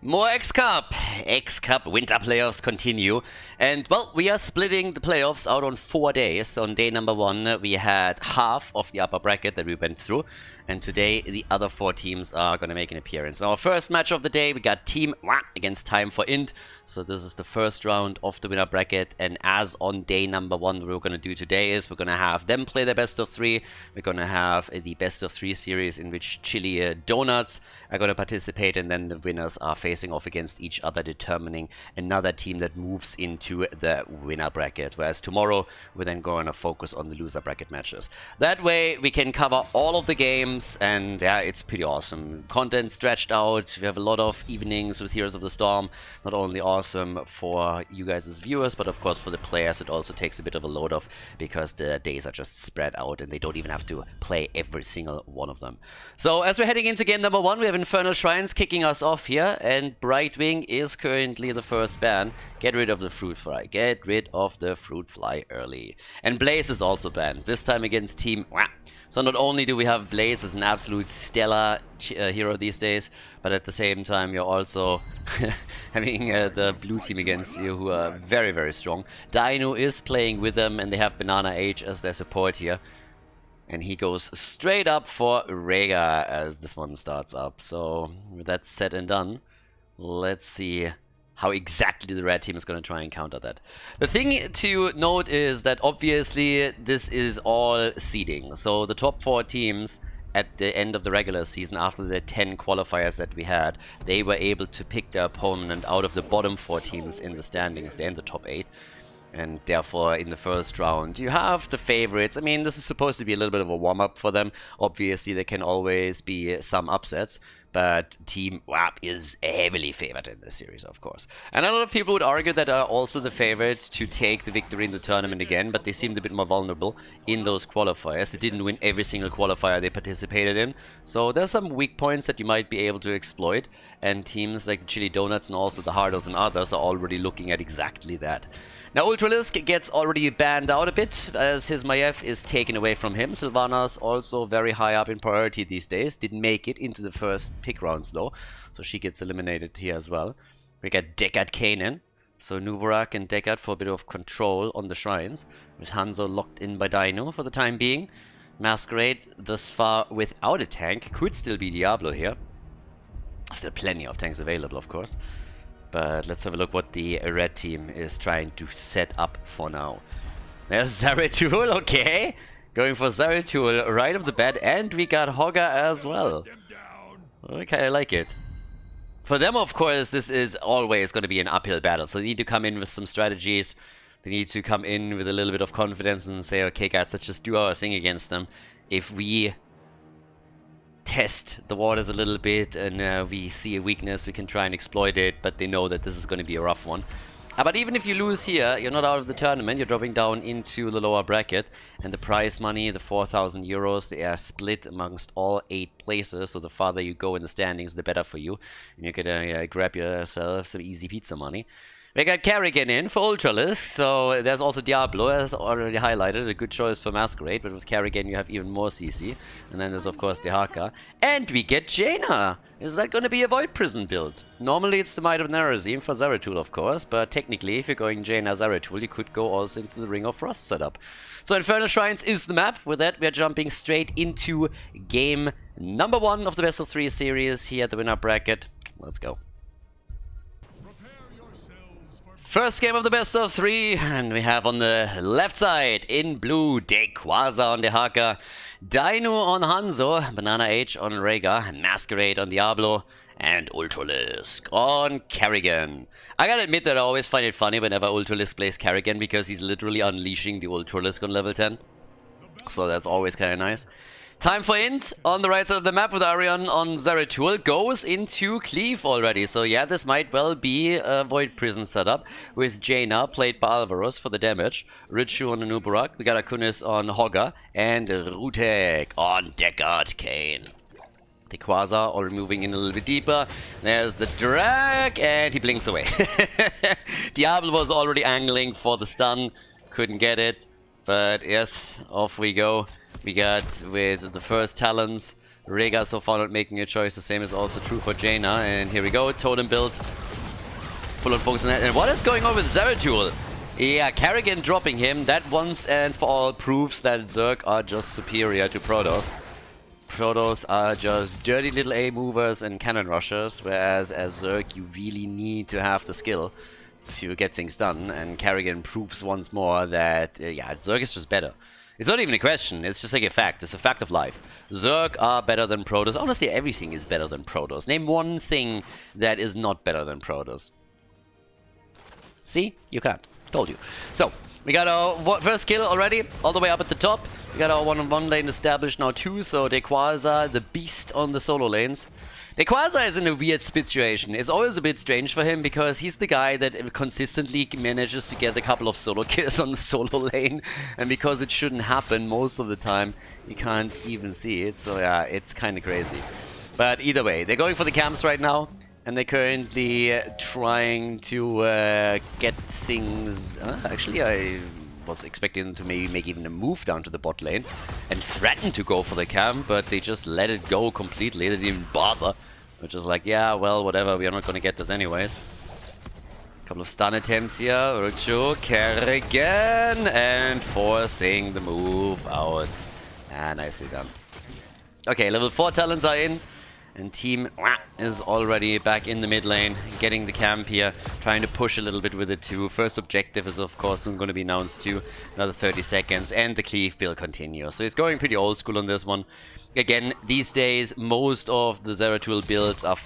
More X-Cup! X-Cup Winter Playoffs continue. And, well, we are splitting the playoffs out on 4 days. On day number 1, we had half of the upper bracket that we went through. And today, the other 4 teams are going to make an appearance. Our first match of the day, we got Team against Time for Int. So this is the first round of the winner bracket. And as on day number 1, what we're going to do today is we're going to have them play the best of 3. We're going to have the best of 3 series in which Chili Donuts are going to participate. And then the winners are facing off against each other, determining another team that moves into the winner bracket. Whereas tomorrow, we're then going to focus on the loser bracket matches. That way, we can cover all of the games. And yeah, it's pretty awesome. Content stretched out. We have a lot of evenings with Heroes of the Storm. Not only awesome for you guys as viewers, but of course for the players it also takes a bit of a load off because the days are just spread out and they don't even have to play every single one of them. So as we're heading into game number 1, we have Infernal Shrines kicking us off here, and Brightwing is currently the first ban. Get rid of the Fruit Fly. Get rid of the Fruit Fly early. And Blaze is also banned, this time against Team So not only do we have Blaze as an absolute stellar hero these days, but at the same time you're also having the blue team against you who are very, very strong. Dino is playing with them and they have Banana H as their support here. And he goes straight up for Rega as this one starts up. So with that said and done, let's see how exactly the red team is going to try and counter that. The thing to note is that obviously this is all seeding. So the top 4 teams at the end of the regular season, after the 10 qualifiers that we had, they were able to pick their opponent out of the bottom 4 teams in the standings. They're in the top 8. And therefore, in the first round, you have the favorites. I mean, this is supposed to be a little bit of a warm-up for them. Obviously, there can always be some upsets. But Team WAP is heavily favored in this series, of course. And a lot of people would argue that are also the favorites to take the victory in the tournament again, but they seemed a bit more vulnerable in those qualifiers. They didn't win every single qualifier they participated in. So there's some weak points that you might be able to exploit. And teams like Chili Donuts and also the Hardos and others are already looking at exactly that. Now Ultralisk gets already banned out a bit as his Maiev is taken away from him. Sylvana's also very high up in priority these days. Didn't make it into the first pick rounds though, so she gets eliminated here as well. We got Deckard Kanan, so Nubarak and Deckard for a bit of control on the shrines, with Hanzo locked in by Dino for the time being. Masquerade thus far without a tank, could still be Diablo here. Still plenty of tanks available, of course. But let's have a look what the red team is trying to set up for now. There's Zeratul, okay. Going for Zeratul right off the bat, and we got Hogger as well. I kind of like it. For them, of course, this is always going to be an uphill battle, so they need to come in with some strategies. They need to come in with a little bit of confidence and say, okay guys, let's just do our thing against them. If we test the waters a little bit and we see a weakness, we can try and exploit it, but they know that this is going to be a rough one. But even if you lose here, you're not out of the tournament, you're dropping down into the lower bracket, and the prize money, the 4,000 euros, they are split amongst all 8 places, so the farther you go in the standings, the better for you, and you're gonna grab yourself some easy pizza money. We got Kerrigan in for Ultralisk, so there's also Diablo, as already highlighted, a good choice for Masquerade, but with Kerrigan you have even more CC. And then there's of course the Haka. And we get Jaina! Is that going to be a Void Prison build? Normally it's the Might of Nerazim for Zeratul, of course, but technically if you're going Jaina Zeratul, you could go also into the Ring of Frost setup. So Infernal Shrines is the map. With that, we're jumping straight into game number 1 of the best of 3 series here at the winner bracket. Let's go. First game of the best of 3, and we have on the left side, in blue, Dequaza on the Haka, Dino on Hanzo, Banana H on Rega, Masquerade on Diablo, and Ultralisk on Kerrigan. I gotta admit that I always find it funny whenever Ultralisk plays Kerrigan, because he's literally unleashing the Ultralisk on level 10. So that's always kinda nice. Time for Int on the right side of the map with Arion on Zeratul. Goes into Cleave already. So yeah, this might well be a Void Prison setup with Jaina, played by Alvaros for the damage. Richu on Nubarak. We got Akunis on Hogger. And Rutek on Deckard Kane. The Quasar already moving in a little bit deeper. There's the drag, and he blinks away. Diablo was already angling for the stun. Couldn't get it. But yes, off we go. We got with the first talents Rega so far not making a choice. The same is also true for Jaina. And here we go. Totem build. Full on focus on that. And what is going on with Zeratul? Yeah, Kerrigan dropping him. That once and for all proves that Zerg are just superior to Protoss. Protoss are just dirty little A movers and cannon rushers, whereas as Zerg you really need to have the skill to get things done, and Kerrigan proves once more that, yeah, Zerg is just better. It's not even a question, it's just like a fact. It's a fact of life. Zerg are better than Protoss. Honestly, everything is better than Protoss. Name one thing that is not better than Protoss. See? You can't. Told you. So, we got our first kill already, all the way up at the top. We got our one-on-one lane established now too, so Dequaza, the beast on the solo lanes. Dequaza is in a weird situation. It's always a bit strange for him because he's the guy that consistently manages to get a couple of solo kills on the solo lane. And because it shouldn't happen most of the time, you can't even see it. So yeah, it's kind of crazy. But either way, they're going for the camps right now. And they're currently trying to get things... actually, I was expecting them to maybe make even a move down to the bot lane and threaten to go for the camp, but they just let it go completely. They didn't even bother. Which is like, yeah, well, whatever, we are not going to get this anyways. Couple of stun attempts here. Urchu, Kerrigan, and forcing the move out. Nicely done. Okay, level 4 talents are in. And team is already back in the mid lane, getting the camp here, trying to push a little bit with it too. First objective is of course soon going to be announced too, another 30 seconds, and the cleave build continues. So it's going pretty old school on this one. Again, these days, most of the Zeratul builds are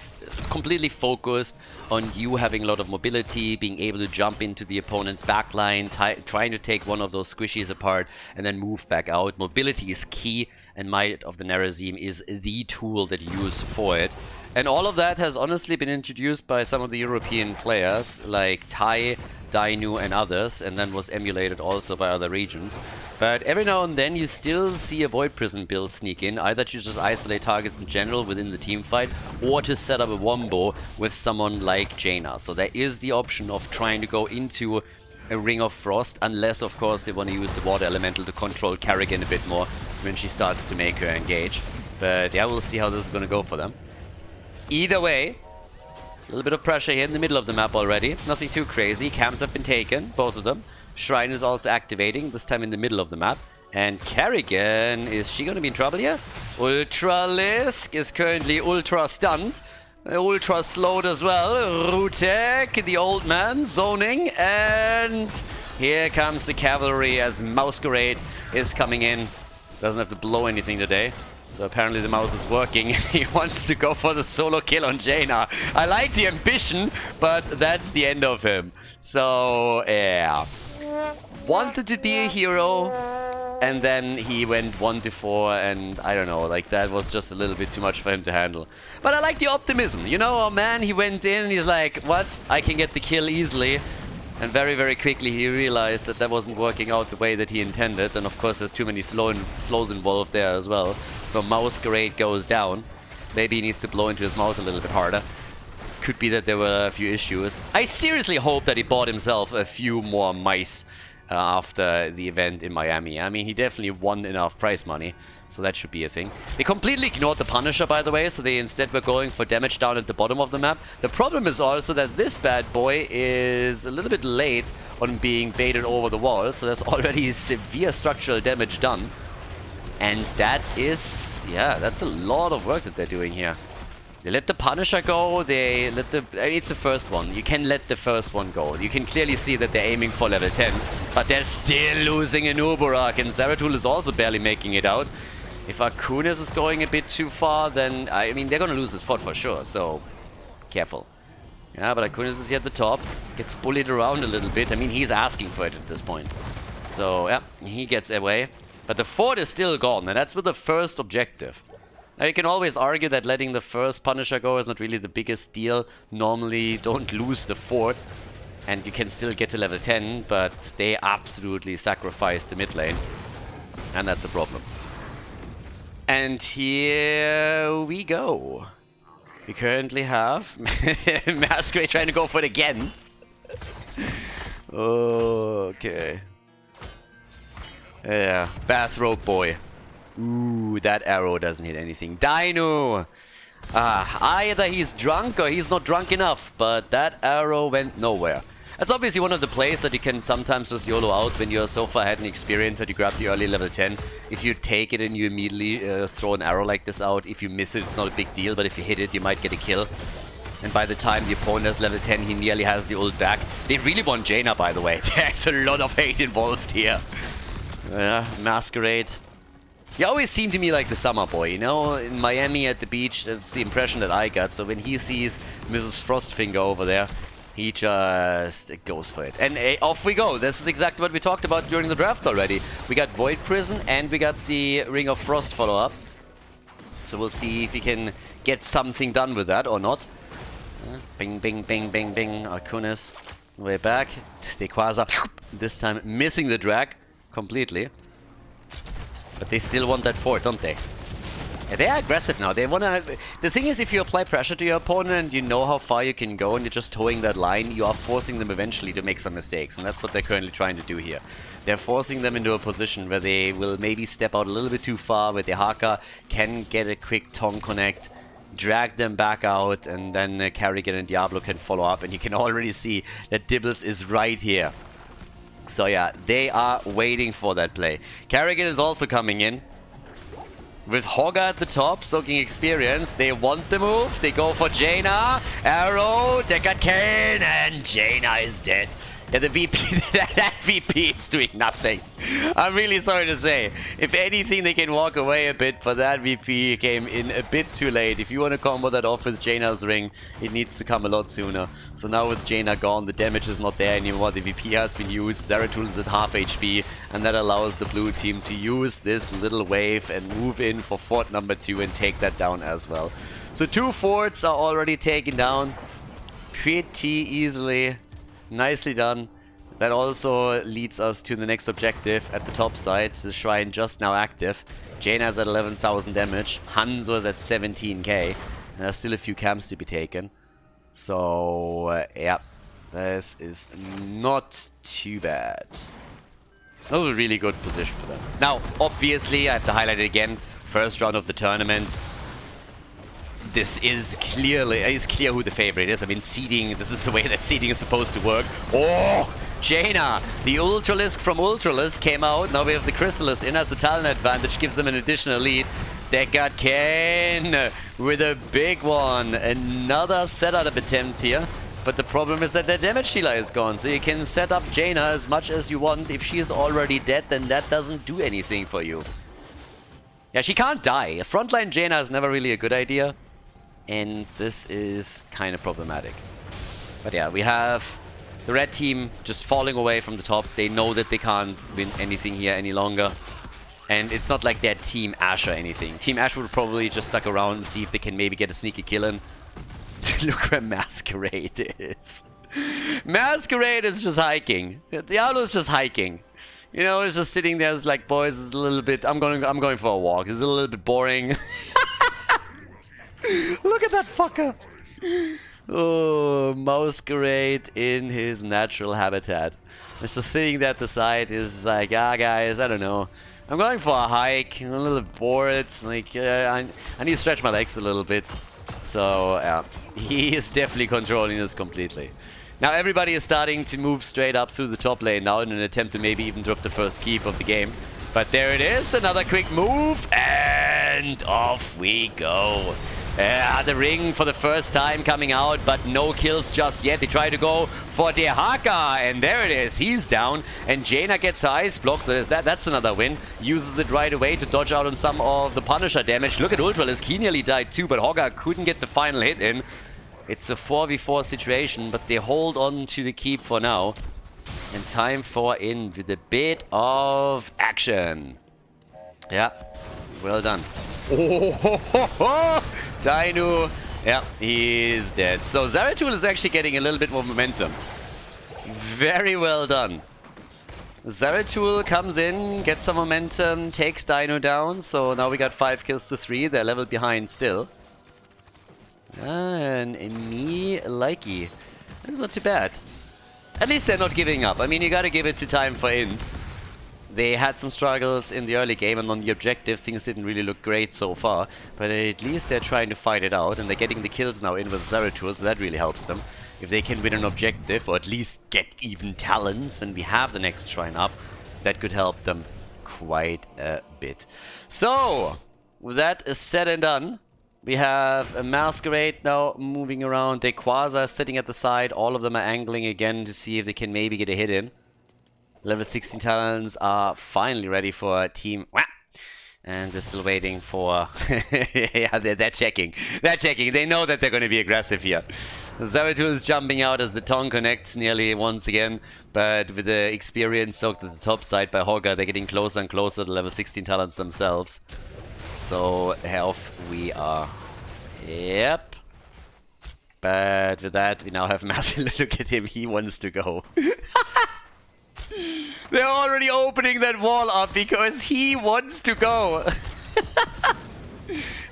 completely focused on you having a lot of mobility, being able to jump into the opponent's backline, trying to take one of those squishies apart, and then move back out. Mobility is key, and Might of the Nerazim is the tool that you use for it. And all of that has honestly been introduced by some of the European players, like Tai, Dainu and others, and then was emulated also by other regions. But every now and then you still see a Void Prison build sneak in, either to just isolate targets in general within the team fight, or to set up a wombo with someone like Jaina. So there is the option of trying to go into a Ring of Frost, unless of course they want to use the Water Elemental to control Kerrigan a bit more when she starts to make her engage. But yeah, we'll see how this is going to go for them. Either way, a little bit of pressure here in the middle of the map already. Nothing too crazy. Camps have been taken, both of them. Shrine is also activating, this time in the middle of the map. And Kerrigan, is she going to be in trouble here? Ultralisk is currently ultra stunned. Ultra slowed as well. Rutek, the old man, zoning. And here comes the cavalry as Masquerade is coming in. Doesn't have to blow anything today. So apparently the mouse is working. He wants to go for the solo kill on Jaina. I like the ambition, but that's the end of him. So, yeah. Wanted to be a hero, and then he went 1-4, and I don't know, like that was just a little bit too much for him to handle. But I like the optimism. You know, oh man, he went in and he's like, what? I can get the kill easily. And very, very quickly he realized that that wasn't working out the way that he intended. And of course there's too many slows involved there as well. So Masquerade goes down. Maybe he needs to blow into his mouse a little bit harder. Could be that there were a few issues. I seriously hope that he bought himself a few more mice after the event in Miami. I mean, he definitely won enough prize money. So that should be a thing. They completely ignored the Punisher, by the way, so they instead were going for damage down at the bottom of the map. The problem is also that this bad boy is a little bit late on being baited over the wall, so there's already severe structural damage done. And that is, yeah, that's a lot of work that they're doing here. They let the Punisher go, they let the... it's the first one. You can let the first one go. You can clearly see that they're aiming for level 10, but they're still losing an Uburak, and Zeratul is also barely making it out. If Akunis is going a bit too far, then, I mean, they're going to lose this fort for sure, so careful. Yeah, but Akunis is here at the top, gets bullied around a little bit. I mean, he's asking for it at this point. So, yeah, he gets away. But the fort is still gone, and that's with the first objective. Now, you can always argue that letting the first Punisher go is not really the biggest deal. Normally, don't lose the fort, and you can still get to level 10, but they absolutely sacrifice the mid lane. And that's a problem. And here we go. We currently have Masquerade trying to go for it again. Okay. Yeah, bathrobe boy. Ooh, that arrow doesn't hit anything. Dino! Either he's drunk or he's not drunk enough, but that arrow went nowhere. That's obviously one of the plays that you can sometimes just YOLO out when you're so far ahead in experience that you grab the early level 10. If you take it and you immediately throw an arrow like this out, if you miss it, it's not a big deal, but if you hit it, you might get a kill. And by the time the opponent has level 10, he nearly has the ult back. They really want Jaina, by the way. There's a lot of hate involved here. Masquerade. He always seemed to me like the summer boy, you know? In Miami at the beach, that's the impression that I got. So when he sees Mrs. Frostfinger over there, he just goes for it. And off we go. This is exactly what we talked about during the draft already. We got Void Prison and we got the Ring of Frost follow-up. So we'll see if we can get something done with that or not. Bing, bing, bing, bing, bing. Arcunis way back. Stequaza this time missing the drag completely. But they still want that fort, don't they? Yeah, they are aggressive now. They wanna. The thing is, if you apply pressure to your opponent and you know how far you can go and you're just towing that line, you are forcing them eventually to make some mistakes. And that's what they're currently trying to do here. They're forcing them into a position where they will maybe step out a little bit too far, where the Haka can get a quick tongue connect, drag them back out, and then Carrigan and Diablo can follow up. And you can already see that Dibbles is right here. So yeah, they are waiting for that play. Carrigan is also coming in. With Hogga at the top, soaking experience. They want the move. They go for Jaina. Arrow, Deckard Kane, and Jaina is dead. Yeah, the VP, that VP is doing nothing. I'm really sorry to say. If anything, they can walk away a bit, but that VP came in a bit too late. If you want to combo that off with Jaina's ring, it needs to come a lot sooner. So now with Jaina gone, the damage is not there anymore. The VP has been used. Zeratul is at half HP, and that allows the blue team to use this little wave and move in for fort number 2 and take that down as well. So 2 forts are already taken down pretty easily. Nicely done. That also leads us to the next objective at the top side. The shrine just now active. Jaina's at 11,000 damage. Hanzo is at 17k. And there's still a few camps to be taken. So, yeah. This is not too bad. That was a really good position for them. Now, obviously, I have to highlight it again. First round of the tournament. This is clearly, it's clear who the favorite is. I mean, seeding, this is the way that seeding is supposed to work. Oh, Jaina, the Ultralisk from Ultralisk came out. Now we have the Chrysalis in as the talent advantage, gives them an additional lead. Deckard Kane with a big one. Another setup attempt here. But the problem is that their damage dealer is gone. So you can set up Jaina as much as you want. If she is already dead, then that doesn't do anything for you. Yeah, she can't die. A frontline Jaina is never really a good idea. And this is kind of problematic. But yeah, we have the red team just falling away from the top. They know that they can't win anything here any longer. And it's not like they're Team Ash or anything. Team Ash would probably just stuck around and see if they can maybe get a sneaky kill in. Look where Masquerade is. Masquerade is just hiking. Diablo's just hiking. You know, it's just sitting there. It's like, boys, it's a little bit. I'm going for a walk. It's a little bit boring. Look at that fucker. Oh, Masquerade in his natural habitat. It's just sitting there at the side. Is like, ah, guys, I don't know. I'm going for a hike. I'm a little bored. It's like, I need to stretch my legs a little bit. So, yeah, he is definitely controlling this completely. Now everybody is starting to move straight up through the top lane now in an attempt to maybe even drop the first keep of the game. But there it is, another quick move, and off we go. The ring for the first time coming out, but no kills just yet. They try to go for the Haka, and there it is. He's down, and Jaina gets her ice block. That's another win. Uses it right away to dodge out on some of the Punisher damage. Look at Ultralisk. He nearly died too, but Hogga couldn't get the final hit in. It's a 4v4 situation, but they hold on to the keep for now. And time for in with a bit of action. Yeah, well done. Oh, ho, ho, ho. Dino, yeah, he's dead. So Zeratul is actually getting a little bit more momentum. Very well done. Zeratul comes in, gets some momentum, takes Dino down. So now we got 5 kills to 3. They're level behind still. And me likey. That's not too bad. At least they're not giving up. I mean, you gotta give it to time for Int. They had some struggles in the early game, and on the objective, things didn't really look great so far. But at least they're trying to fight it out, and they're getting the kills now in with Zeratul, so that really helps them. If they can win an objective, or at least get even talents when we have the next shrine up, that could help them quite a bit. So, with that said and done, we have a Masquerade now moving around. Quasar sitting at the side. All of them are angling again to see if they can maybe get a hit in. Level 16 talents are finally ready for a team. And they're still waiting for... yeah, they're checking. They're checking. They know that they're going to be aggressive here. Zeratul is jumping out as the tongue connects nearly once again. But with the experience soaked at the top side by Hogger, they're getting closer and closer to level 16 talents themselves. So, health we are. Yep. But with that, we now have Marcel. Look at him. He wants to go. They're already opening that wall up because he wants to go.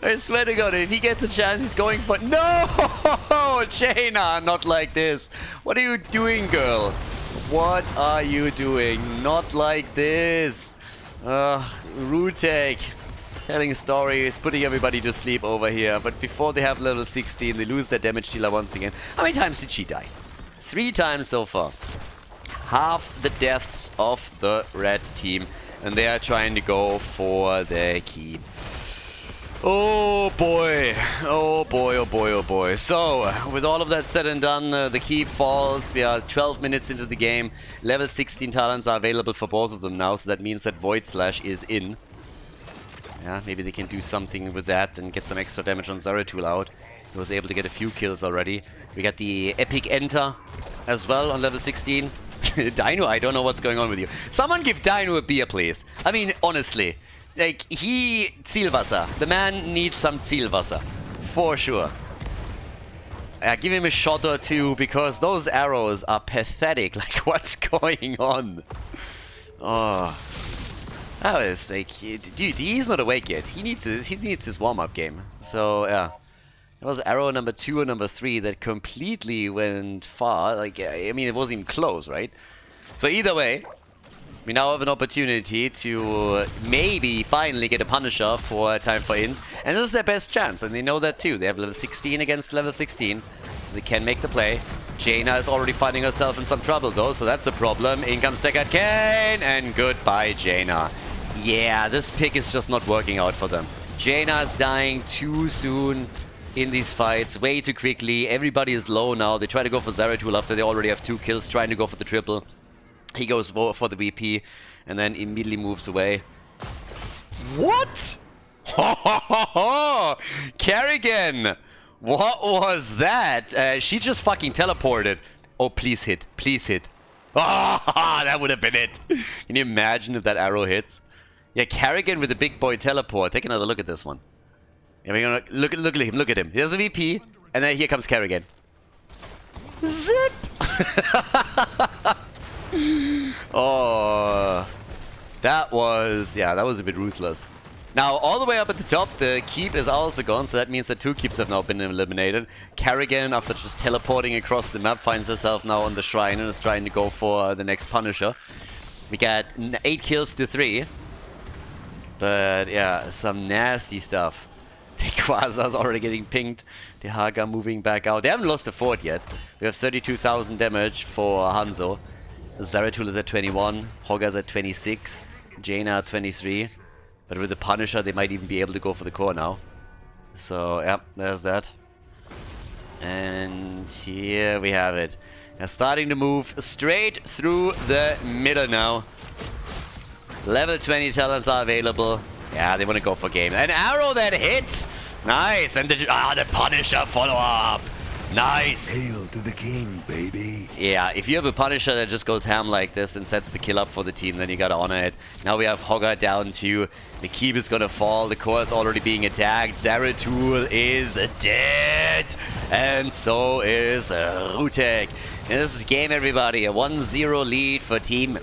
I swear to God, if he gets a chance, he's going for... No! Jaina, not like this. What are you doing, girl? What are you doing? Not like this. Rutek. Telling stories, putting everybody to sleep over here. But before they have level 16, they lose their damage dealer once again. How many times did she die? 3 times so far. Half the deaths of the red team, and they are trying to go for the keep. Oh boy, oh boy, oh boy, oh boy. So, with all of that said and done, the keep falls. We are 12 minutes into the game. Level 16 talents are available for both of them now, so that means that Void Slash is in. Yeah, maybe they can do something with that and get some extra damage on Zeratul out. He was able to get a few kills already. We got the Epic Enter as well on level 16. Dino, I don't know what's going on with you. Someone give Dino a beer, please. I mean, honestly. Like, Zielwasser. The man needs some Zielwasser. For sure. Give him a shot or two, because those arrows are pathetic. Like, what's going on? Oh. That was like... Dude, he's not awake yet. He needs his warm-up game. So, yeah. It was arrow number 2 and number 3 that completely went far. Like, I mean, it wasn't even close, right? So either way, we now have an opportunity to maybe finally get a Punisher for Time for In. And this is their best chance, and they know that too. They have level 16 against level 16, so they can make the play. Jaina is already finding herself in some trouble though, so that's a problem. In comes Deckard Kane, and goodbye Jaina. Yeah, this pick is just not working out for them. Jaina is dying too soon in these fights, way too quickly. Everybody is low now. They try to go for Zeratul after they already have 2 kills, trying to go for the triple. He goes for the VP and then immediately moves away. What? Kerrigan! What was that? She just fucking teleported. Oh, please hit. Please hit. Ah, that would have been it. Can you imagine if that arrow hits? Yeah, Kerrigan with the big boy teleport. Take another look at this one. Yeah, we're gonna look at him. Look at him. Here's a VP, and then here comes Kerrigan. Zip! Oh, that was a bit ruthless. Now, all the way up at the top, the keep is also gone, so that means that 2 keeps have now been eliminated. Kerrigan, after just teleporting across the map, finds herself now on the shrine and is trying to go for the next Punisher. We got 8 kills to 3. But yeah, some nasty stuff. The Quasar's already getting pinged. The Haga moving back out. They haven't lost a fort yet. We have 32,000 damage for Hanzo. Zeratul is at 21. Hogger's at 26. Jaina at 23. But with the Punisher, they might even be able to go for the core now. So, yeah, there's that. And here we have it. They're starting to move straight through the middle now. Level 20 talents are available. Yeah, they want to go for game. An arrow that hits! Nice! And the Punisher follow-up! Nice! Hail to the king, baby! Yeah, if you have a Punisher that just goes ham like this and sets the kill up for the team, then you gotta honor it. Now we have Hogger down 2. The keep is gonna fall. The core is already being attacked. Zeratul is dead! And so is Rutek. And this is game, everybody. A 1-0 lead for Team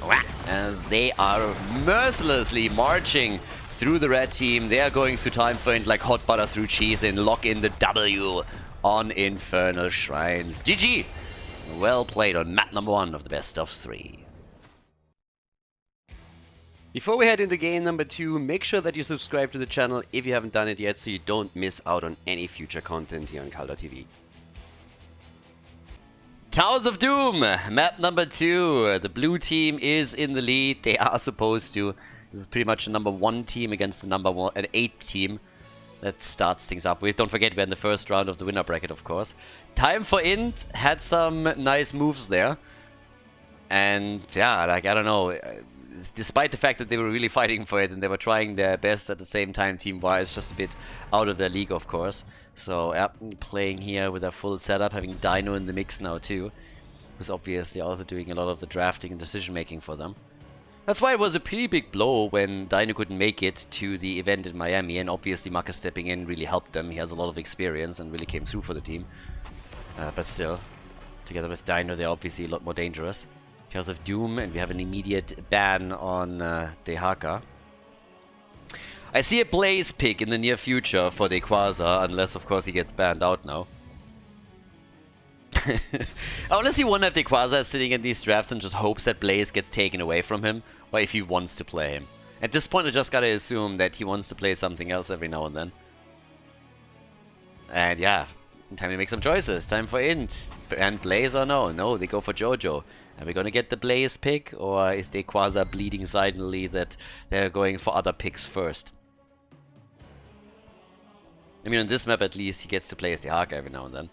as they are mercilessly marching through the red team. They are going through time for it like hot butter through cheese and lock in the W on Infernal Shrines. GG! Well played on map number 1 of the best of 3. Before we head into game number 2, make sure that you subscribe to the channel if you haven't done it yet so you don't miss out on any future content here on Khaldor TV. Towers of Doom, map number 2. The blue team is in the lead. They are supposed to. This is pretty much a number 1 team against the number 8 team. That starts things up with. Don't forget, we're in the first round of the winner bracket, of course. Time for Int had some nice moves there. And yeah, like, I don't know. Despite the fact that they were really fighting for it and they were trying their best at the same time team-wise, just a bit out of their league, of course. So, yeah, playing here with a full setup, having Dino in the mix now too. Who's obviously also doing a lot of the drafting and decision-making for them. That's why it was a pretty big blow when Dino couldn't make it to the event in Miami, and obviously Maka stepping in really helped them. He has a lot of experience and really came through for the team. But still, together with Dino, they're obviously a lot more dangerous. Tales of Doom, and we have an immediate ban on Dehaka. I see a Blaze pick in the near future for Dequaza, unless of course he gets banned out now. I honestly wonder if Dequaza is sitting in these drafts and just hopes that Blaze gets taken away from him, or if he wants to play him. At this point I just gotta assume that he wants to play something else every now and then. And yeah, time to make some choices. Time for Int. And Blaze or no? No, they go for Jojo. Are we gonna get the Blaze pick, or is Dequaza bleeding silently that they're going for other picks first? I mean, on this map at least, he gets to play as Dehaka every now and then.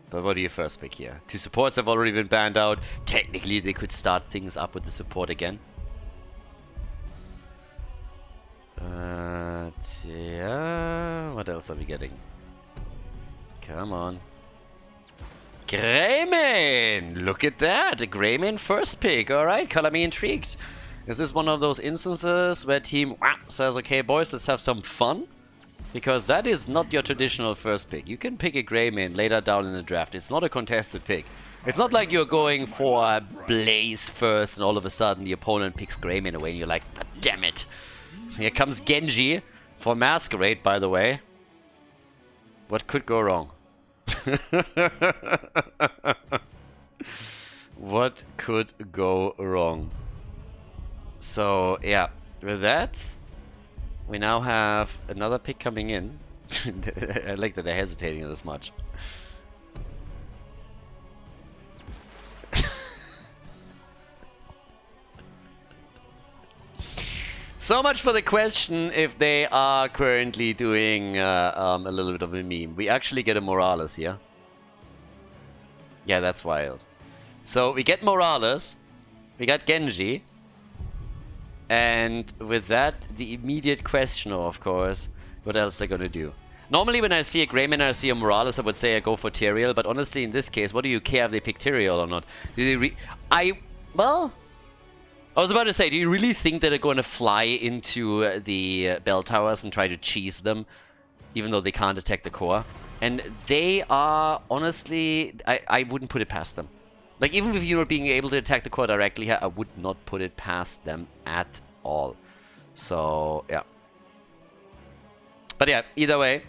But what do you first pick here? 2 supports have already been banned out. Technically, they could start things up with the support again. Yeah, what else are we getting? Come on. Greymane! Look at that! A Greymane first pick. Alright, color me intrigued. Is this one of those instances where team says, okay boys, let's have some fun? Because that is not your traditional first pick. You can pick a Greymane later down in the draft. It's not a contested pick. It's not like you're going for Blaze first and all of a sudden the opponent picks Greymane away and you're like, ah, damn it. Here comes Genji for Masquerade, by the way. What could go wrong? What could go wrong? So, yeah, with that, we now have another pick coming in. I like that they're hesitating this much. So much for the question if they are currently doing a little bit of a meme. We actually get a Morales here. Yeah, that's wild. So we get Morales, we got Genji, and with that, the immediate question, of course, what else they're gonna do. Normally when I see a Greymane and I see a Morales, I would say I go for Tyrael, but honestly in this case, what do you care if they pick Tyrael or not? Do they well, I was about to say, do you really think that they're going to fly into the bell towers and try to cheese them, even though they can't attack the core? And they are, honestly, I wouldn't put it past them. Like, even with you not being able to attack the core directly here, I would not put it past them at all. So, yeah. But yeah, either way.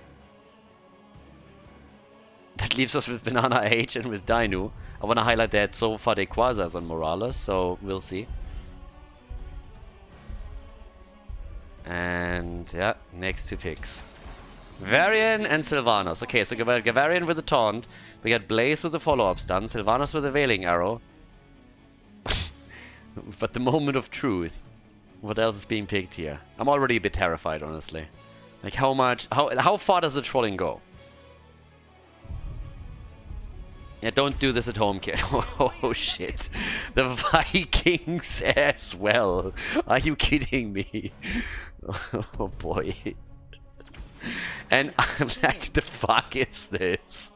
That leaves us with Banana H and with Dino. I want to highlight that so far Dequaza is on Morales, so we'll see. And yeah, next 2 picks. Varian and Sylvanas. Okay, so we got Gavarian with the taunt. We got Blaze with the follow-up stun. Sylvanas with the Veiling Arrow. But the moment of truth. What else is being picked here? I'm already a bit terrified, honestly. Like how far does the trolling go? Yeah, don't do this at home, kid. Oh shit. The Vikings as well. Are you kidding me? Oh boy. And I'm like, the fuck is this?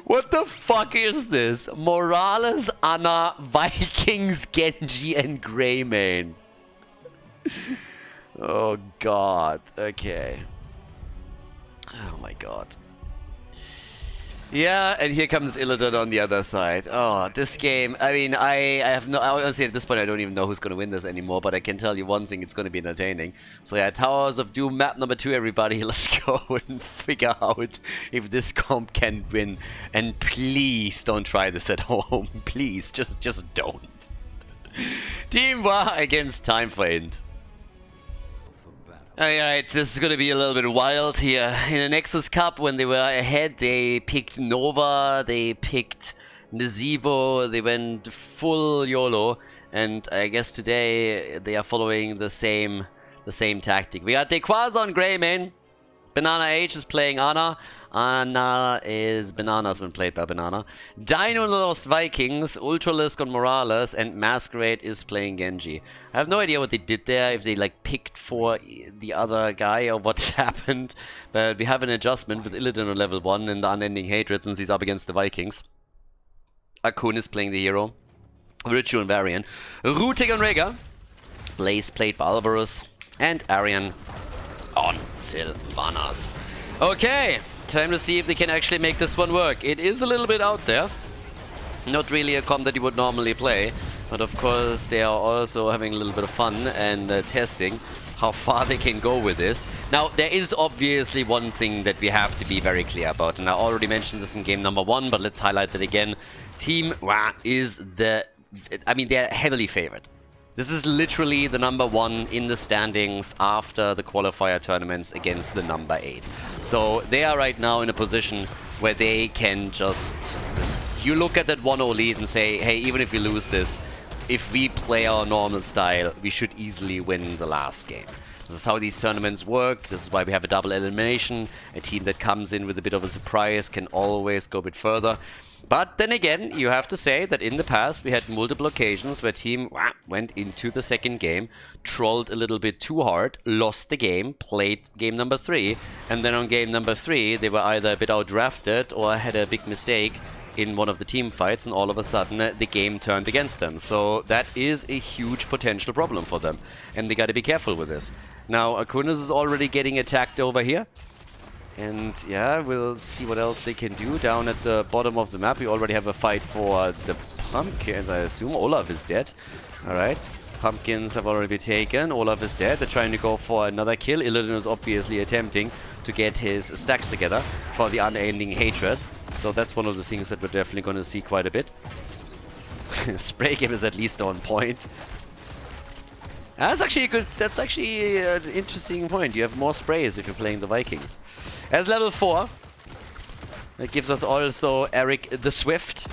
What the fuck is this? Morales, Ana, Vikings, Genji, and Greymane. Oh god. Okay. Oh my god. Yeah, and here comes Illidan on the other side. Oh, this game, I mean, I have no, honestly at this point I don't even know who's going to win this anymore, but I can tell you one thing, it's going to be entertaining. So yeah, Towers of Doom map number 2, everybody. Let's go and figure out if this comp can win. And please don't try this at home. Please, just don't. Team Wa against Time for Int. Alright, this is gonna be a little bit wild here. In the Nexus Cup, when they were ahead, they picked Nova, they picked Nazeebo, they went full YOLO, and I guess today they are following the same tactic. We got Dequaza on Greymane. Banana H is playing Ana. Banana's been played by Banana. Dino and the Lost Vikings, Ultralisk on Morales, and Masquerade is playing Genji. I have no idea what they did there, if they like picked for the other guy or what happened, but we have an adjustment with Illidan on level 1 and the Unending Hatred since he's up against the Vikings. Akun is playing the hero. Richu and Varian. Rutik on Rega. Blaze played by Alvarez. And Arian on Sylvanas. Okay. Time to see if they can actually make this one work. It is a little bit out there. Not really a comp that you would normally play. But of course they are also having a little bit of fun and testing how far they can go with this. Now there is obviously one thing that we have to be very clear about. And I already mentioned this in game number 1. But let's highlight that again. Team Wa is the... I mean, they're heavily favored. This is literally the number 1 in the standings after the qualifier tournaments against the number 8. So they are right now in a position where they can just... You look at that 1-0 lead and say, hey, even if we lose this, if we play our normal style, we should easily win the last game. This is how these tournaments work. This is why we have a double elimination. A team that comes in with a bit of a surprise can always go a bit further. But then again, you have to say that in the past we had multiple occasions where Team Wa went into the second game, trolled a little bit too hard, lost the game, played game number 3, and then on game number 3 they were either a bit outdrafted or had a big mistake in one of the team fights, and all of a sudden the game turned against them. So that is a huge potential problem for them, and they gotta be careful with this. Now Akunis is already getting attacked over here. And yeah, we'll see what else they can do. Down at the bottom of the map, we already have a fight for the pumpkins, I assume. Olaf is dead. Alright. Pumpkins have already been taken. Olaf is dead. They're trying to go for another kill. Illidan is obviously attempting to get his stacks together for the Unending Hatred. So that's one of the things that we're definitely going to see quite a bit. Spray game is at least on point. That's actually a good. That's actually an interesting point. You have more sprays if you're playing the Vikings. As level 4, that gives us also Eric the Swift.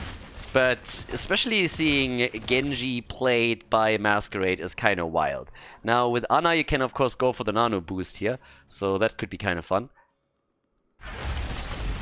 But especially seeing Genji played by Masquerade is kind of wild. Now with Ana, you can of course go for the nano boost here, so that could be kind of fun.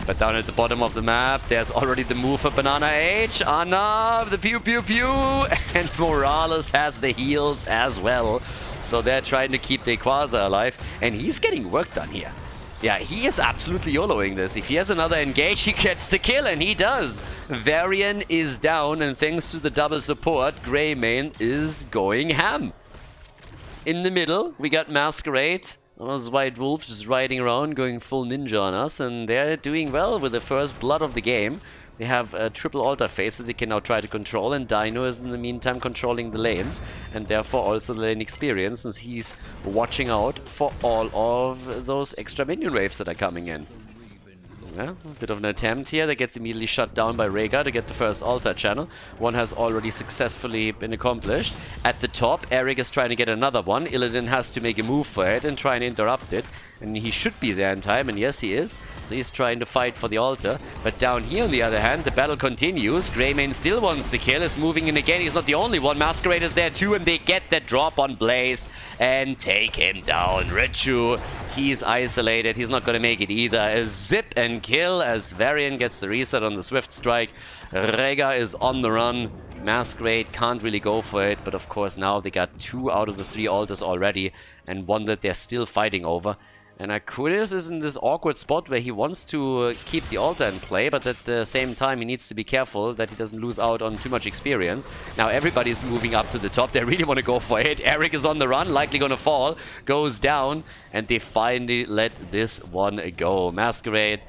But down at the bottom of the map, there's already the move for Banana H. Ana, the pew pew pew, and Morales has the heals as well. So they're trying to keep Dequaza alive, and he's getting work done here. Yeah, he is absolutely YOLOing this. If he has another engage, he gets the kill, and he does. Varian is down, and thanks to the double support, Greymane is going ham. In the middle, we got Masquerade. Those white wolves just riding around, going full ninja on us, and they're doing well with the first blood of the game. They have a triple altar phase that they can now try to control, and Dino is in the meantime controlling the lanes, and therefore also the lane experience, since he's watching out for all of those extra minion waves that are coming in. Yeah, a bit of an attempt here that gets immediately shut down by Rega to get the first altar channel. One has already successfully been accomplished. At the top, Eric is trying to get another one. Illidan has to make a move for it and try and interrupt it. And he should be there in time, and yes, he is. So he's trying to fight for the altar. But down here, on the other hand, the battle continues. Greymane still wants the kill, is moving in again. He's not the only one. Masquerade is there too, and they get that drop on Blaze and take him down. Richu, he's isolated. He's not going to make it either. A zip and kill as Varian gets the reset on the Swift Strike. Rega is on the run. Masquerade can't really go for it, but of course now they got 2 out of the 3 altars already, and one that they're still fighting over. And Akunis is in this awkward spot where he wants to keep the altar in play, but at the same time he needs to be careful that he doesn't lose out on too much experience. Now everybody's moving up to the top. They really want to go for it. Eric is on the run, likely going to fall, goes down, and they finally let this one go. Masquerade,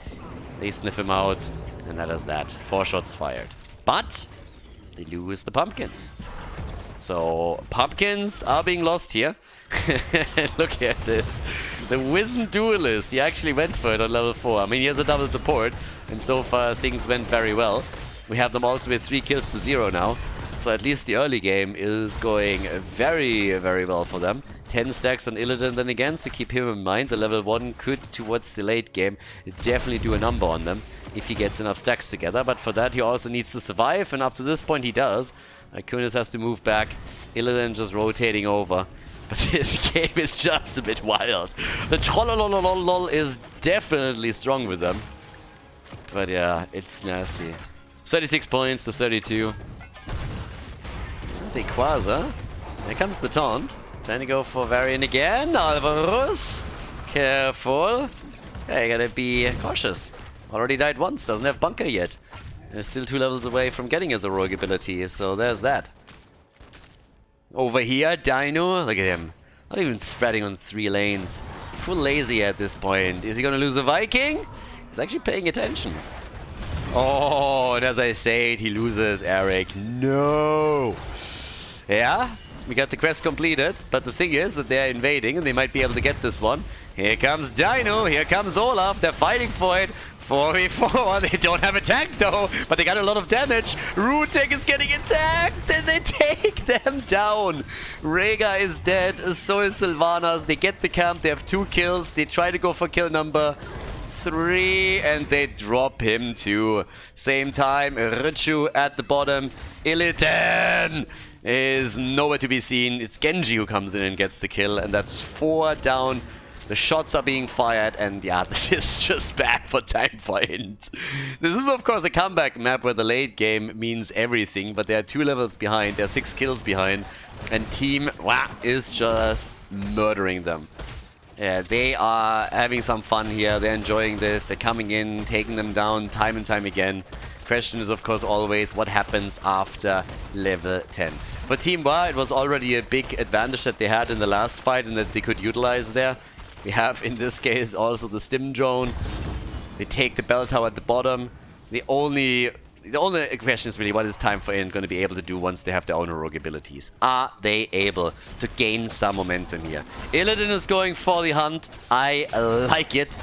they sniff him out. And that is that. 4 shots fired. But they lose the pumpkins. So pumpkins are being lost here. Look at this. The Wizened Duelist. He actually went for it on level 4. I mean, he has a double support. And so far, things went very well. We have them also with 3 kills to 0 now. So at least the early game is going very, very well for them. 10 stacks on Illidan then again, so keep him in mind. The level 1 could, towards the late game, definitely do a number on them if he gets enough stacks together. But for that, he also needs to survive, and up to this point, he does. Kunis has to move back. Illidan just rotating over. But this game is just a bit wild. The trollolololol is definitely strong with them. But yeah, it's nasty. 36 points to 32. The Quasar. Here comes the taunt. Trying to go for Varian again. Alvarez. Careful. Yeah, you gotta be cautious. Already died once, doesn't have bunker yet. And still 2 levels away from getting his heroic ability, so there's that. Over here, Dino. Look at him. Not even spreading on 3 lanes. Full lazy at this point. Is he gonna lose the Viking? He's actually paying attention. Oh, and as I said, he loses Eric. No! Yeah, we got the quest completed, but the thing is that they're invading and they might be able to get this one. Here comes Dino, here comes Olaf, they're fighting for it. 4v4, they don't have attack though, but they got a lot of damage. Rutek is getting attacked and they take them down. Rhaegar is dead, so is Sylvanas. They get the camp, they have 2 kills, they try to go for kill number 3 and they drop him too. Same time, Richu at the bottom. Illidan is nowhere to be seen. It's Genji who comes in and gets the kill, and that's 4 down. The shots are being fired, and yeah, this is just bad for time point. This is of course a comeback map where the late game means everything, but they are 2 levels behind, they're 6 kills behind, and Team is just murdering them. Yeah, they are having some fun here, they're enjoying this, they're coming in, taking them down time and time again. Question is of course always what happens after level 10. For Team Wa, it was already a big advantage that they had in the last fight and that they could utilize there. We have in this case also the stim drone. They take the bell tower at the bottom. The only question is really what is Time for Int going to be able to do once they have their own heroic abilities. Are they able to gain some momentum here? Illidan is going for the hunt. I like it.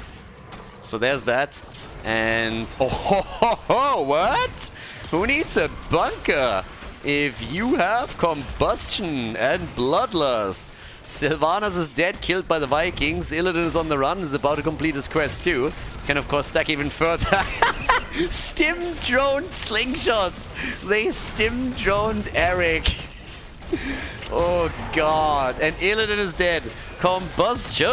So there's that. And what? Who needs a bunker if you have combustion and bloodlust? Sylvanas is dead, killed by the Vikings. Illidan is on the run, is about to complete his quest too. Can of course stack even further. Stim droned slingshots. They stim droned Eric. Oh god. And Illidan is dead. Combustion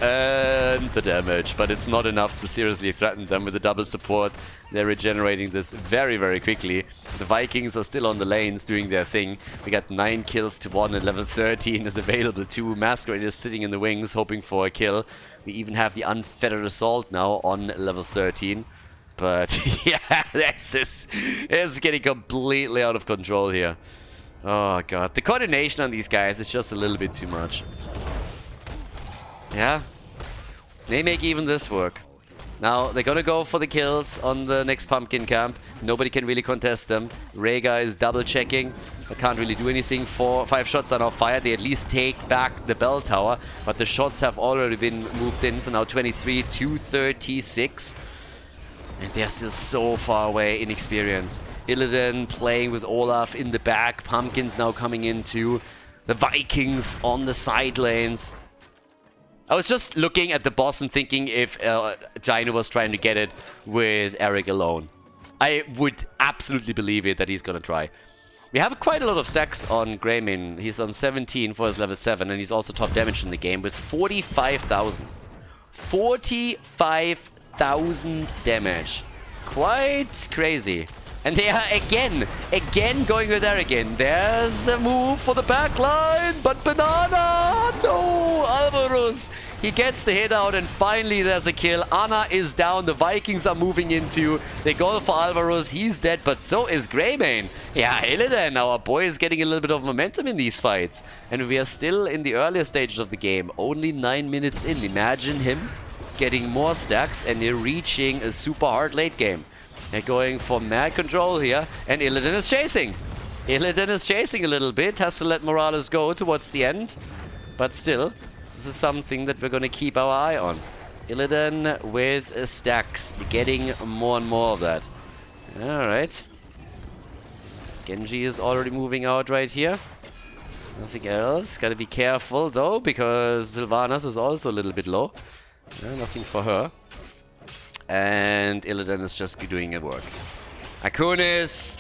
and the damage, but it's not enough to seriously threaten them with the double support. They're regenerating this very, very quickly. The Vikings are still on the lanes doing their thing. We got 9 kills to 1 and level 13 is available too. Masquerade is sitting in the wings hoping for a kill. We even have the Unfettered Assault now on level 13. But yeah, this is getting completely out of control here. Oh god, the coordination on these guys is just a little bit too much. Yeah, they make even this work. Now, they're gonna go for the kills on the next pumpkin camp. Nobody can really contest them. Rhaegar is double checking, but can't really do anything. 5 shots are now fired. They at least take back the bell tower, but the shots have already been moved in, so now 23 to 36. And they're still so far away in experience. Illidan playing with Olaf in the back. Pumpkins now coming into the Vikings on the side lanes. I was just looking at the boss and thinking if Dino was trying to get it with Eric alone. I would absolutely believe it that he's gonna try. We have quite a lot of stacks on Greymane. He's on 17 for his level 7 and he's also top damage in the game with 45,000. 45,000 damage. Quite crazy. And they are again going with Eric again. There's the move for the backline, but Banana! No! Alvarez! He gets the hit out and finally there's a kill. Ana is down, the Vikings are moving into. They go for Alvarez, he's dead, but so is Greymane. Yeah, Illidan, our boy, is getting a little bit of momentum in these fights. And we are still in the earlier stages of the game, only 9 minutes in. Imagine him getting more stacks and reaching a super hard late game. They're going for mad control here, and Illidan is chasing. Illidan is chasing a little bit, has to let Morales go towards the end. But still, this is something that we're going to keep our eye on. Illidan with stacks, getting more and more of that. Alright. Genji is already moving out right here. Nothing else. Gotta be careful though, because Sylvanas is also a little bit low. Nothing for her. And Illidan is just doing her work. Akunis,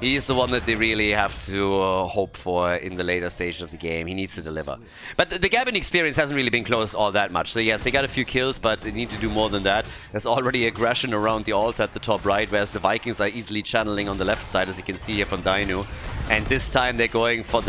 he's the one that they really have to hope for in the later stages of the game. He needs to deliver. But the gap in experience hasn't really been closed all that much. So yes, they got a few kills, but they need to do more than that. There's already aggression around the altar at the top right, whereas the Vikings are easily channeling on the left side, as you can see here from Dainu. And this time they're going for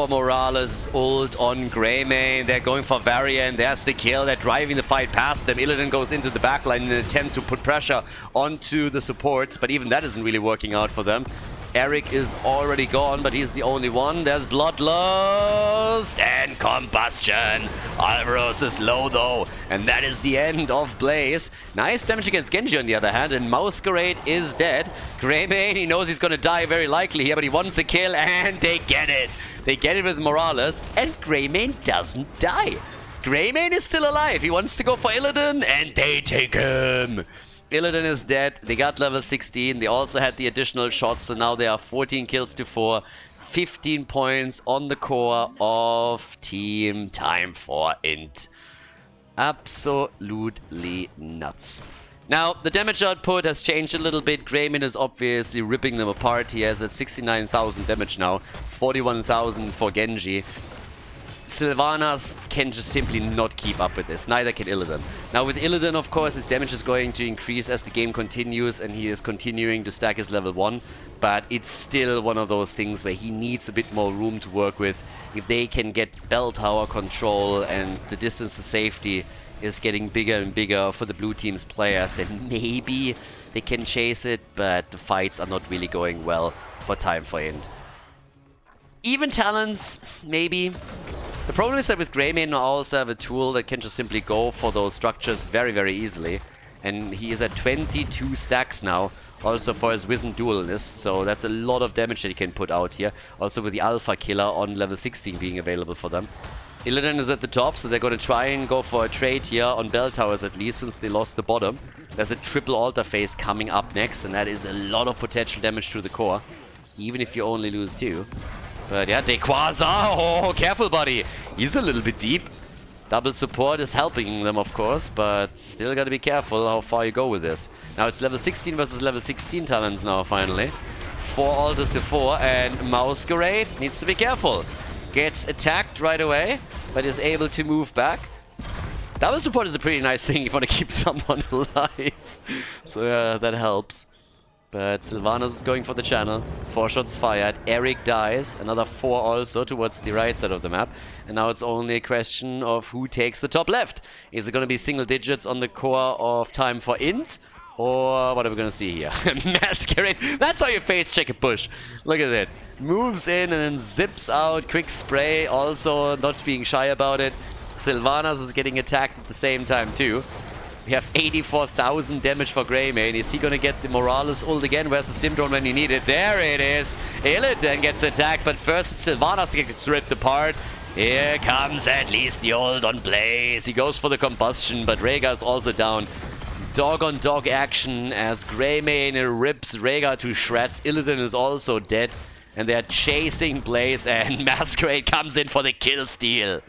Morales' ult on Greymane. They're going for Varian. There's the kill. They're driving the fight past them. Illidan goes into the backline in an attempt to put pressure onto the supports, but even that isn't really working out for them. Eric is already gone, but he's the only one. There's Bloodlust and Combustion. Alvaros is low though, and that is the end of Blaze. Nice damage against Genji on the other hand, and Masquerade is dead. Greymane, he knows he's gonna die very likely here, but he wants a kill, and they get it. They get it with Morales, and Greymane doesn't die. Greymane is still alive. He wants to go for Illidan, and they take him. Illidan is dead. They got level 16. They also had the additional shots, so now they are 14 kills to 4. 15 points on the core of Team Time for Int. Absolutely nuts. Now, the damage output has changed a little bit. Greymane is obviously ripping them apart. He has at 69,000 damage now. 41,000 for Genji. Sylvanas can just simply not keep up with this. Neither can Illidan. Now with Illidan, of course, his damage is going to increase as the game continues, and he is continuing to stack his level 1. But it's still one of those things where he needs a bit more room to work with. If they can get bell tower control and the distance to safety is getting bigger and bigger for the blue team's players, then maybe they can chase it, but the fights are not really going well for Time for Int. Even talents, maybe. The problem is that with Greymane I also have a tool that can just simply go for those structures very, very easily. And he is at 22 stacks now, also for his Wizened Duelist, so that's a lot of damage that he can put out here. Also with the Alpha Killer on level 16 being available for them. Illidan is at the top, so they're going to try and go for a trade here on Bell Towers at least, since they lost the bottom. There's a triple altar phase coming up next, and that is a lot of potential damage to the core, even if you only lose 2. But yeah, Dequaza, oh, careful buddy, he's a little bit deep. Double support is helping them, of course, but still gotta be careful how far you go with this. Now it's level 16 versus level 16 talents now, finally. 4 altars to 4, and Masquerade needs to be careful. Gets attacked right away, but is able to move back. Double support is a pretty nice thing if you want to keep someone alive. So yeah, that helps. But Sylvanas is going for the channel. 4 shots fired. Eric dies. Another 4 also towards the right side of the map. And now it's only a question of who takes the top left. Is it going to be single digits on the core of Time for Int? Or what are we going to see here? Masquerade. That's how you face check a push. Look at it. Moves in and then zips out. Quick spray. Also not being shy about it. Sylvanas is getting attacked at the same time too. We have 84,000 damage for Greymane. Is he going to get the Morales ult again? Where's the stim drone when you need it? There it is. Illidan gets attacked, but first it's Sylvanas that gets ripped apart. Here comes at least the ult on Blaze. He goes for the combustion, but Rhaegar is also down. Dog-on-dog action as Greymane rips Rhaegar to shreds. Illidan is also dead, and they're chasing Blaze, and Masquerade comes in for the kill steal.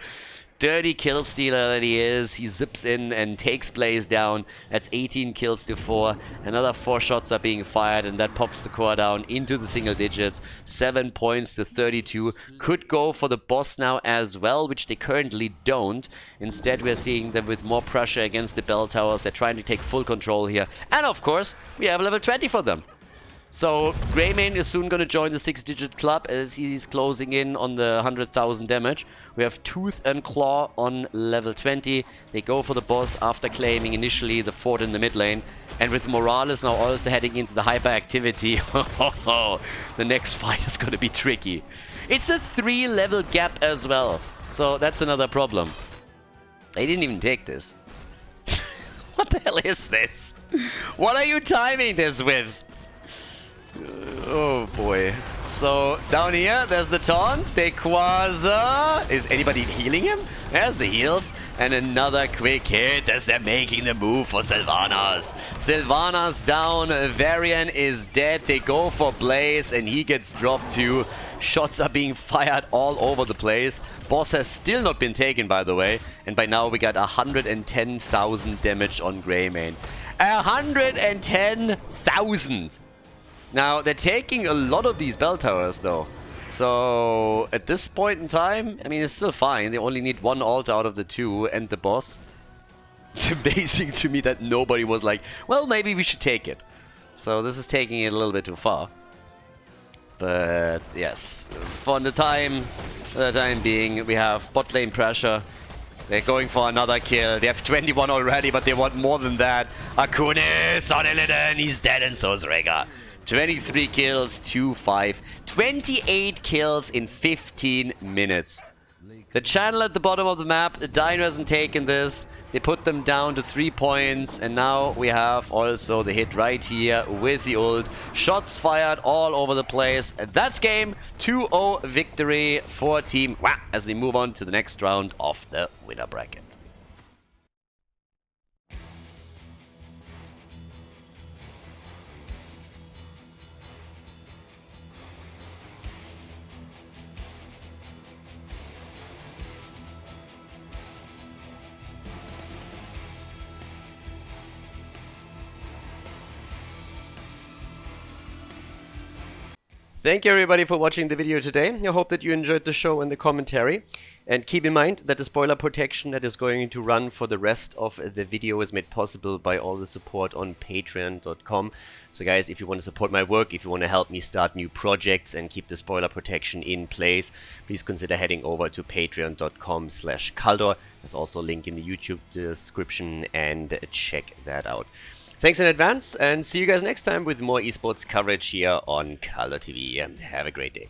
Dirty kill stealer that he is. He zips in and takes Blaze down. That's 18 kills to 4. Another 4 shots are being fired, and that pops the core down into the single digits. 7 points to 32. Could go for the boss now as well, which they currently don't. Instead, we're seeing them with more pressure against the bell towers. They're trying to take full control here. And of course, we have level 20 for them. So Greymane is soon going to join the 6-digit club as he's closing in on the 100,000 damage. We have Tooth and Claw on level 20. They go for the boss after claiming initially the fort in the mid lane. And with Morales now also heading into the hyperactivity, the next fight is going to be tricky. It's a 3-level gap as well, so that's another problem. They didn't even take this. What the hell is this? What are you timing this with? Oh boy. So down here, there's the taunt. Dequaza. Is anybody healing him? There's the heals. And another quick hit as they're making the move for Sylvanas. Sylvanas down. Varian is dead. They go for Blaze and he gets dropped too. Shots are being fired all over the place. Boss has still not been taken, by the way. And by now we got 110,000 damage on Greymane. 110,000! Now, they're taking a lot of these bell towers, though. So, at this point in time, I mean, it's still fine. They only need one altar out of the two and the boss. It's amazing to me that nobody was like, well, maybe we should take it. So, this is taking it a little bit too far. But, yes. For the time being, we have bot lane pressure. They're going for another kill. They have 21 already, but they want more than that. Akunis on Illidan. He's dead, and so is Rega. 23 kills, 2-5. 28 kills in 15 minutes. The channel at the bottom of the map, the Dino hasn't taken this. They put them down to 3 points. And now we have also the hit right here with the ult. Shots fired all over the place. That's game. 2-0 victory for Team WA as they move on to the next round of the winner bracket. Thank you everybody for watching the video today. I hope that you enjoyed the show and the commentary. And keep in mind that the spoiler protection that is going to run for the rest of the video is made possible by all the support on patreon.com. So guys, if you want to support my work, if you want to help me start new projects and keep the spoiler protection in place, please consider heading over to patreon.com/Khaldor. There's also a link in the YouTube description and check that out. Thanks in advance, and see you guys next time with more esports coverage here on Khaldor TV. Have a great day.